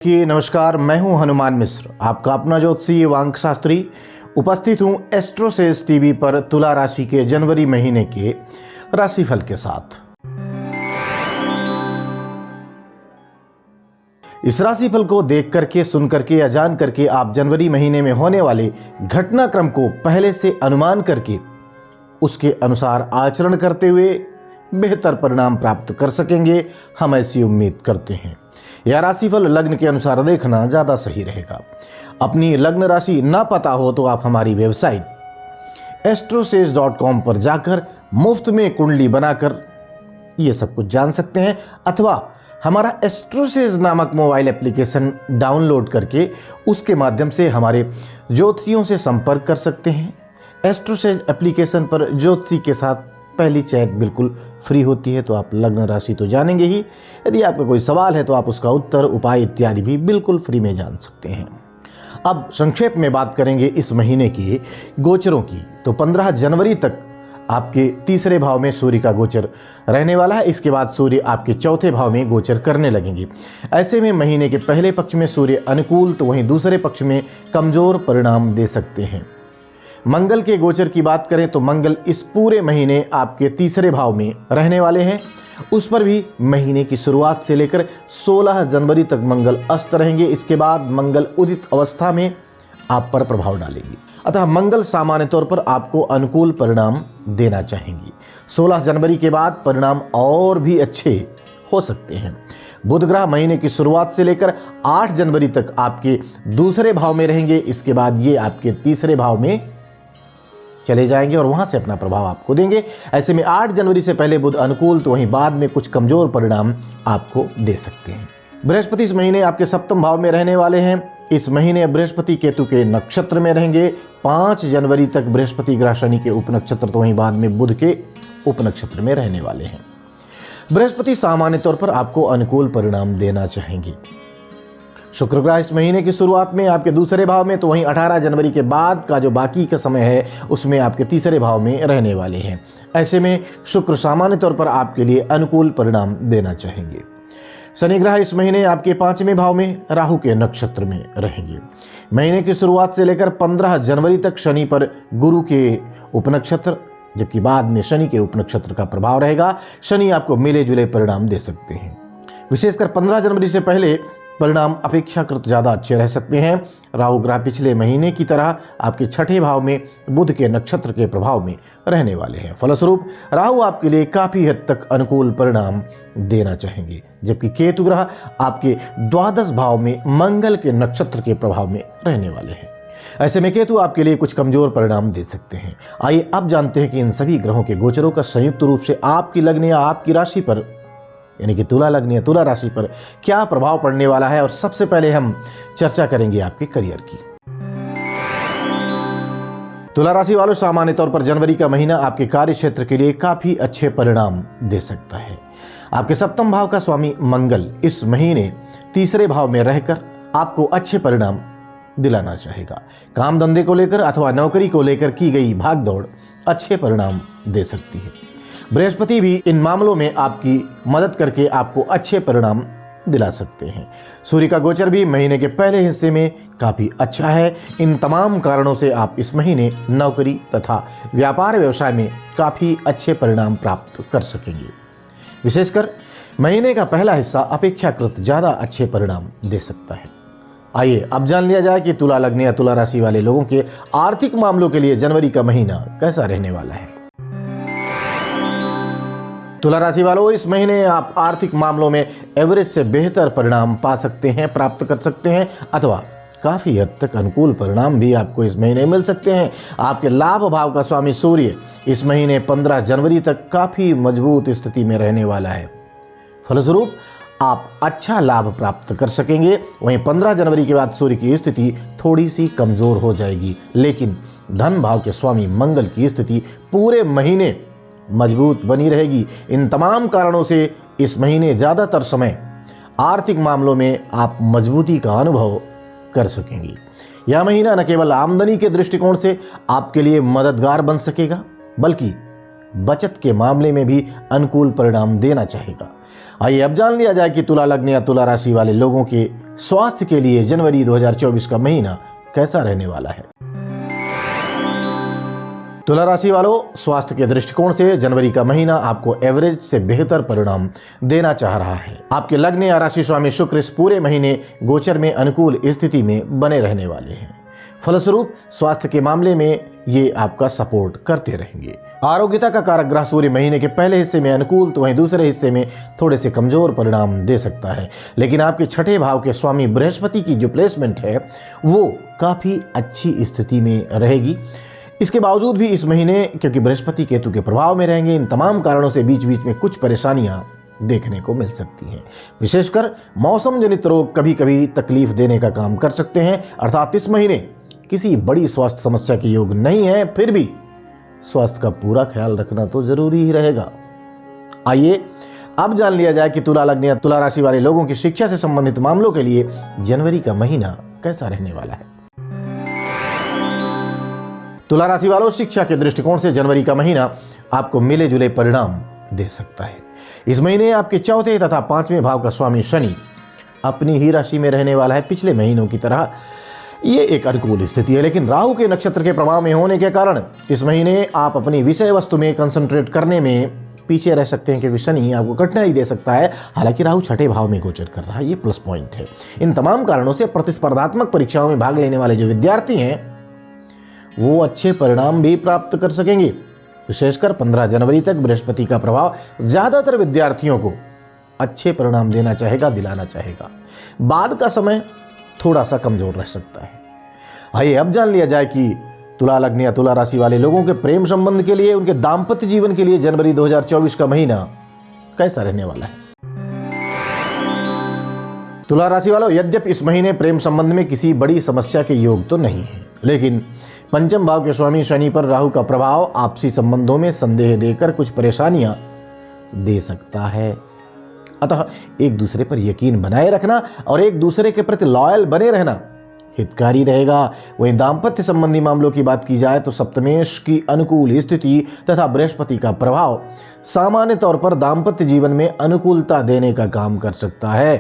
कि नमस्कार, मैं हूं हनुमान मिश्र, आपका अपना ज्योतिषी वांक शास्त्री। उपस्थित हूं एस्ट्रोसेज टीवी पर तुला राशि के जनवरी महीने के राशिफल के साथ। इस राशिफल को देख करके, सुन करके या जान करके आप जनवरी महीने में होने वाले घटनाक्रम को पहले से अनुमान करके उसके अनुसार आचरण करते हुए बेहतर परिणाम प्राप्त कर सकेंगे, हम ऐसी उम्मीद करते हैं। यह राशिफल लग्न के अनुसार देखना ज़्यादा सही रहेगा। अपनी लग्न राशि ना पता हो तो आप हमारी वेबसाइट astrosage.com पर जाकर मुफ्त में कुंडली बनाकर ये सब कुछ जान सकते हैं, अथवा हमारा एस्ट्रोसेज नामक मोबाइल एप्लीकेशन डाउनलोड करके उसके माध्यम से हमारे ज्योतिषियों से संपर्क कर सकते हैं। एस्ट्रोसेज एप्लीकेशन पर ज्योतिषी के साथ पहली चैट बिल्कुल फ्री होती है, तो आप लग्न राशि तो जानेंगे ही, यदि आपका कोई सवाल है तो आप उसका उत्तर, उपाय इत्यादि भी बिल्कुल फ्री में जान सकते हैं। अब संक्षेप में बात करेंगे इस महीने की गोचरों की। तो 15 जनवरी तक आपके तीसरे भाव में सूर्य का गोचर रहने वाला है। इसके बाद सूर्य आपके चौथे भाव में गोचर करने लगेंगे। ऐसे में महीने के पहले पक्ष में सूर्य अनुकूल, तो वहीं दूसरे पक्ष में कमजोर परिणाम दे सकते हैं। मंगल के गोचर की बात करें तो मंगल इस पूरे महीने आपके तीसरे भाव में रहने वाले हैं। उस पर भी महीने की शुरुआत से लेकर 16 जनवरी तक मंगल अस्त रहेंगे। इसके बाद मंगल उदित अवस्था में आप पर प्रभाव डालेंगे, अतः मंगल सामान्य तौर पर आपको अनुकूल परिणाम देना चाहेंगी। 16 जनवरी के बाद परिणाम और भी अच्छे हो सकते हैं। बुध ग्रह महीने की शुरुआत से लेकर 8 जनवरी तक आपके दूसरे भाव में रहेंगे। इसके बाद ये आपके तीसरे भाव में चले जाएंगे और वहां से अपना प्रभाव आपको देंगे। ऐसे में 8 जनवरी से पहले बुध अनुकूल, तो वहीं बाद में कुछ कमजोर परिणाम आपको दे सकते हैं। बृहस्पति इस महीने आपके सप्तम भाव में रहने वाले हैं। इस महीने बृहस्पति केतु के नक्षत्र में रहेंगे। 5 जनवरी तक बृहस्पति ग्रह शनि के उपनक्षत्र, तो वहीं बाद में बुध के उपनक्षत्र में रहने वाले हैं। बृहस्पति सामान्य तौर पर आपको अनुकूल परिणाम देना चाहेंगे। शुक्र ग्रह इस महीने की शुरुआत में आपके दूसरे भाव में, तो वहीं 18 जनवरी के बाद का जो बाकी का समय है उसमें आपके तीसरे भाव में रहने वाले हैं। ऐसे में शुक्र सामान्य तौर पर आपके लिए अनुकूल परिणाम देना चाहेंगे। शनि ग्रह इस महीने आपके 5वें भाव में राहु के नक्षत्र में रहेंगे। महीने की शुरुआत से लेकर 15 जनवरी तक शनि पर गुरु के उपनक्षत्र, जबकि बाद में शनि के उपनक्षत्र का प्रभाव रहेगा। शनि आपको मिले जुले परिणाम दे सकते हैं। विशेषकर 15 जनवरी से पहले परिणाम अपेक्षाकृत ज़्यादा अच्छे रह सकते हैं। राहु ग्रह पिछले महीने की तरह आपके छठे भाव में बुध के नक्षत्र के प्रभाव में रहने वाले हैं। फलस्वरूप राहु आपके लिए काफ़ी हद तक अनुकूल परिणाम देना चाहेंगे, जबकि केतु ग्रह आपके द्वादश भाव में मंगल के नक्षत्र के प्रभाव में रहने वाले हैं। ऐसे में केतु आपके लिए कुछ कमजोर परिणाम दे सकते हैं। आइए अब जानते हैं कि इन सभी ग्रहों के गोचरों का संयुक्त रूप से आपकी लग्न या आपकी राशि पर, यानी कि तुला लग्न या तुला राशि पर क्या प्रभाव पड़ने वाला है। और सबसे पहले हम चर्चा करेंगे आपके करियर की। तुला राशि वालों, सामान्य तौर पर जनवरी का महीना आपके कार्य क्षेत्र के लिए काफी अच्छे परिणाम दे सकता है। आपके सप्तम भाव का स्वामी मंगल इस महीने तीसरे भाव में रहकर आपको अच्छे परिणाम दिलाना चाहेगा। काम धंधे को लेकर अथवा नौकरी को लेकर की गई भागदौड़ अच्छे परिणाम दे सकती है। बृहस्पति भी इन मामलों में आपकी मदद करके आपको अच्छे परिणाम दिला सकते हैं। सूर्य का गोचर भी महीने के पहले हिस्से में काफ़ी अच्छा है। इन तमाम कारणों से आप इस महीने नौकरी तथा व्यापार व्यवसाय में काफ़ी अच्छे परिणाम प्राप्त कर सकेंगे। विशेषकर महीने का पहला हिस्सा अपेक्षाकृत ज़्यादा अच्छे परिणाम दे सकता है। आइए अब जान लिया जाए कि तुला लग्न या तुला राशि वाले लोगों के आर्थिक मामलों के लिए जनवरी का महीना कैसा रहने वाला है। तुला राशि वालों, इस महीने आप आर्थिक मामलों में एवरेज से बेहतर परिणाम पा सकते हैं, प्राप्त कर सकते हैं, अथवा काफ़ी हद तक अनुकूल परिणाम भी आपको इस महीने मिल सकते हैं। आपके लाभ भाव का स्वामी सूर्य इस महीने 15 जनवरी तक काफ़ी मजबूत स्थिति में रहने वाला है। फलस्वरूप आप अच्छा लाभ प्राप्त कर सकेंगे। वहीं 15 जनवरी के बाद सूर्य की स्थिति थोड़ी सी कमज़ोर हो जाएगी, लेकिन धन भाव के स्वामी मंगल की स्थिति पूरे महीने मजबूत बनी रहेगी। इन तमाम कारणों से इस महीने ज़्यादातर समय आर्थिक मामलों में आप मजबूती का अनुभव कर सकेंगे। यह महीना न केवल आमदनी के दृष्टिकोण से आपके लिए मददगार बन सकेगा, बल्कि बचत के मामले में भी अनुकूल परिणाम देना चाहेगा। आइए अब जान लिया जाए कि तुला लग्न या तुला राशि वाले लोगों के स्वास्थ्य के लिए जनवरी 2024 का महीना कैसा रहने वाला है। तुला राशि वालों, स्वास्थ्य के दृष्टिकोण से जनवरी का महीना आपको एवरेज से बेहतर परिणाम देना चाह रहा है। आपके लग्न या राशि स्वामी शुक्र इस पूरे महीने गोचर में अनुकूल स्थिति में बने रहने वाले हैं। फलस्वरूप स्वास्थ्य के मामले में ये आपका सपोर्ट करते रहेंगे। आरोग्यता का कारक ग्रह सूर्य महीने के पहले हिस्से में अनुकूल तो वहीं दूसरे हिस्से में थोड़े से कमजोर परिणाम दे सकता है, लेकिन आपके छठे भाव के स्वामी बृहस्पति की जो प्लेसमेंट है वो काफी अच्छी स्थिति में रहेगी। इसके बावजूद भी इस महीने क्योंकि बृहस्पति केतु के प्रभाव में रहेंगे, इन तमाम कारणों से बीच बीच में कुछ परेशानियां देखने को मिल सकती हैं। विशेषकर मौसम जनित रोग कभी कभी तकलीफ देने का काम कर सकते हैं। अर्थात इस महीने किसी बड़ी स्वास्थ्य समस्या के योग नहीं है, फिर भी स्वास्थ्य का पूरा ख्याल रखना तो जरूरी ही रहेगा। आइए अब जान लिया जाए कि तुला लग्न या तुला राशि वाले लोगों की शिक्षा से संबंधित मामलों के लिए जनवरी का महीना कैसा रहने वाला है। तुला राशि वालों, शिक्षा के दृष्टिकोण से जनवरी का महीना आपको मिले जुले परिणाम दे सकता है। इस महीने आपके चौथे तथा पांचवें भाव का स्वामी शनि अपनी ही राशि में रहने वाला है। पिछले महीनों की तरह ये एक अनुकूल स्थिति है, लेकिन राहु के नक्षत्र के प्रभाव में होने के कारण इस महीने आप अपनी विषय वस्तु में कंसंट्रेट करने में पीछे रह सकते हैं, क्योंकि शनि आपको कठिनाई दे सकता है। हालांकि राहु छठे भाव में गोचर कर रहा है, ये प्लस पॉइंट है। इन तमाम कारणों से प्रतिस्पर्धात्मक परीक्षाओं में भाग लेने वाले जो विद्यार्थी हैं वो अच्छे परिणाम भी प्राप्त कर सकेंगे। विशेषकर 15 जनवरी तक बृहस्पति का प्रभाव ज्यादातर विद्यार्थियों को अच्छे परिणाम देना चाहेगा, दिलाना चाहेगा। बाद का समय थोड़ा सा कमजोर रह सकता है। आइए अब जान लिया जाए कि तुला लग्न या तुला राशि वाले लोगों के प्रेम संबंध के लिए, उनके दाम्पत्य जीवन के लिए जनवरी 2024 का महीना कैसा रहने वाला है। तुला राशि वालों, यद्यपि इस महीने प्रेम संबंध में किसी बड़ी समस्या के योग तो नहीं है, लेकिन पंचम भाव के स्वामी शनि पर राहु का प्रभाव आपसी संबंधों में संदेह देकर कुछ परेशानियां दे सकता है। अतः एक दूसरे पर यकीन बनाए रखना और एक दूसरे के प्रति लॉयल बने रहना हितकारी रहेगा। वहीं दाम्पत्य संबंधी मामलों की बात की जाए तो सप्तमेश की अनुकूल स्थिति तथा बृहस्पति का प्रभाव सामान्य तौर पर दाम्पत्य जीवन में अनुकूलता देने का काम कर सकता है।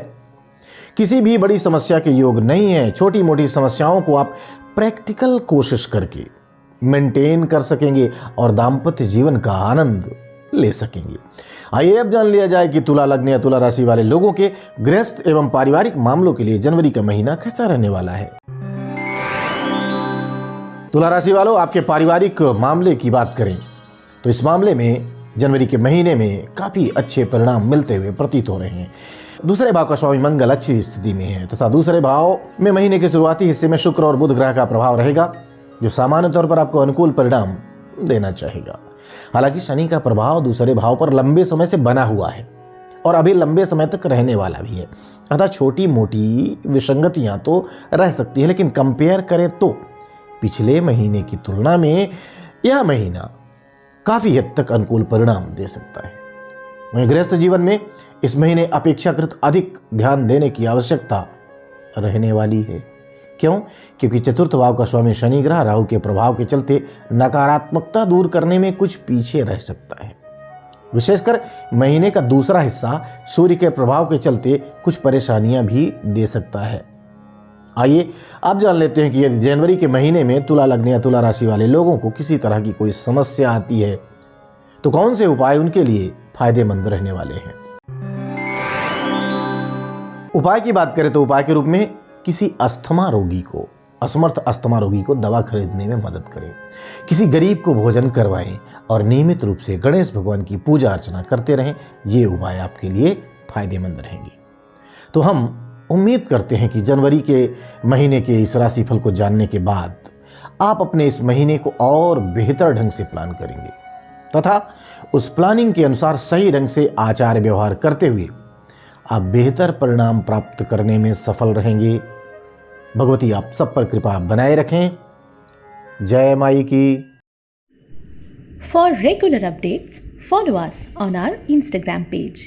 किसी भी बड़ी समस्या के योग नहीं है। छोटी मोटी समस्याओं को आप प्रैक्टिकल कोशिश करके मेंटेन कर सकेंगे और दाम्पत्य जीवन का आनंद ले सकेंगे। आइए अब जान लिया जाए कि तुला लग्न या तुला राशि वाले लोगों के गृहस्थ एवं पारिवारिक मामलों के लिए जनवरी का महीना कैसा रहने वाला है। तुला राशि वालों, आपके पारिवारिक मामले की बात करें तो इस मामले में जनवरी के महीने में काफी अच्छे परिणाम मिलते हुए प्रतीत हो रहे हैं। दूसरे भाव का स्वामी मंगल अच्छी स्थिति में है तथा दूसरे भाव में महीने के शुरुआती हिस्से में शुक्र और बुध ग्रह का प्रभाव रहेगा, जो सामान्य तौर पर आपको अनुकूल परिणाम देना चाहेगा। हालांकि शनि का प्रभाव दूसरे भाव पर लंबे समय से बना हुआ है और अभी लंबे समय तक रहने वाला भी है। अतः छोटी मोटी विसंगतियां तो रह सकती है, लेकिन कंपेयर करें तो पिछले महीने की तुलना में यह महीना काफी हद तक अनुकूल परिणाम दे सकता है। वहीं गृहस्थ जीवन में इस महीने अपेक्षाकृत अधिक ध्यान देने की आवश्यकता रहने वाली है। क्यों? क्योंकि चतुर्थ भाव का स्वामी शनि ग्रह राहु के प्रभाव के चलते नकारात्मकता दूर करने में कुछ पीछे रह सकता है। विशेषकर महीने का दूसरा हिस्सा सूर्य के प्रभाव के चलते कुछ परेशानियां भी दे सकता है। आइए अब जान लेते हैं कि यदि जनवरी के महीने में तुला लग्न या तुला राशि वाले लोगों को किसी तरह की कोई समस्या आती है तो कौन से उपाय उनके लिए फायदेमंद रहने वाले हैं। उपाय की बात करें तो उपाय के रूप में किसी असमर्थ अस्थमा रोगी को दवा खरीदने में मदद करें, किसी गरीब को भोजन करवाएं और नियमित रूप से गणेश भगवान की पूजा अर्चना करते रहें। ये उपाय आपके लिए फायदेमंद रहेंगे। तो हम उम्मीद करते हैं कि जनवरी के महीने के इस राशिफल को जानने के बाद आप अपने इस महीने को और बेहतर ढंग से प्लान करेंगे तथा उस प्लानिंग के अनुसार सही ढंग से आचार व्यवहार करते हुए आप बेहतर परिणाम प्राप्त करने में सफल रहेंगे। भगवती आप सब पर कृपा बनाए रखें। जय माई की। For regular updates, follow us on our Instagram page.